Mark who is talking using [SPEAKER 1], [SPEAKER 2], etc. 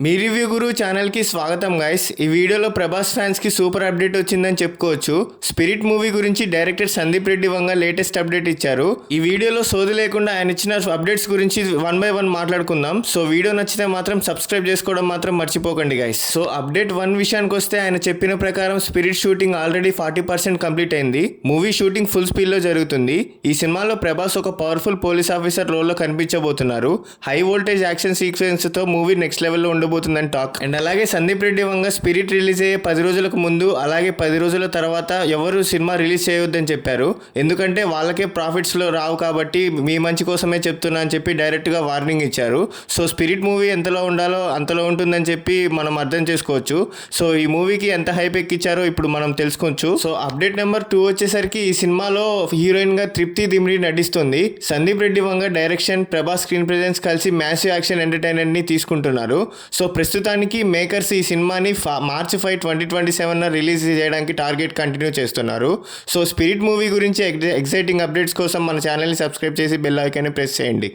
[SPEAKER 1] మీ review గురు ఛానల్కి స్వాగతం guys. ఈ వీడియోలో ప్రభాస్ ఫ్యాన్స్కి సూపర్ అప్డేట్ వచ్చిందని చెప్పుకోవచ్చు. స్పిరిట్ మూవీ గురించి డైరెక్టర్ సందీప్ రెడ్డి వంగ లేటెస్ట్ అప్డేట్ ఇచ్చారు. ఈ వీడియోలో సోది లేకుండా ఆయన ఇచ్చిన అప్డేట్స్ గురించి 1 by 1 మాట్లాడుకుందాం. సో వీడియో నచ్చితే మాత్రం సబ్స్క్రైబ్ చేసుకోవడం మాత్రం మర్చిపోకండి గైస్. సో అప్డేట్ 1 విషయానికి వస్తే ఆయన చెప్పిన ప్రకారం స్పిరిట్ షూటింగ్ ఆల్రెడీ 40% కంప్లీట్ అయింది. మూవీ షూటింగ్ ఫుల్ స్పీడ్లో జరుగుతుంది. ఈ సినిమాలో ప్రభాస్ ఒక పవర్ఫుల్ పోలీస్ ఆఫీసర్ రోల్లో కనిపించబోతున్నారు. హై వోల్టేజ్ యాక్షన్ సీక్వెన్స్తో మూవీ నెక్స్ట్ లెవెల్లో ఉండబోతుందని టాక్. అండ్ అలాగే సందీప్ రెడ్డి వంగ స్పిరిట్ రిలీజ్ అయ్యే 10 రోజులకు ముందు అలాగే 10 రోజుల తర్వాత ఎవరు సినిమా రిలీజ్ చేయొద్దని చెప్పారు. ఎందుకంటే వాళ్ళకే ప్రాఫిట్స్లో రావు కాబట్టి మీ మంచి కోసమే చెప్తున్నా అని చెప్పి డైరెక్ట్గా వార్నింగ్ ఇచ్చారు. సో స్పిరిట్ మూవీ ఎంతలో ఉండాలో అంతలో ఉంటుందని చెప్పి మనం అర్థం చేసుకోవచ్చు. సో ఈ మూవీకి ఎంత హైప్ ఎక్కిచ్చారో ఇప్పుడు మనం తెలుసుకోవచ్చు. సో అప్డేట్ నెంబర్ 2 వచ్చేసరికి ఈ సినిమాలో హీరోయిన్గా తృప్తి దిమ్రి నటిస్తుంది. సందీప్ రెడ్డి వంగ డైరెక్షన్, ప్రభాస్ స్క్రీన్ ప్రెజెన్స్ కలిసి మ్యాసివ్ యాక్షన్ ఎంటర్టైనర్ని తీసుకుంటున్నారు. సో ప్రస్తుతానికి మేకర్స్ ఈ సినిమాని మార్చ్ 5, 2027 రిలీజ్ చేయడానికి టార్గెట్ కంటిన్యూ చేస్తున్నారు. సో స్పిరిట్ మూవీ గురించి ఎగ్జైటింగ్ అప్డేట్స్ కోసం మన ఛానల్ని సబ్స్క్రైబ్ చేసి బెల్ ఐకాన్ని ప్రెస్ చేయండి.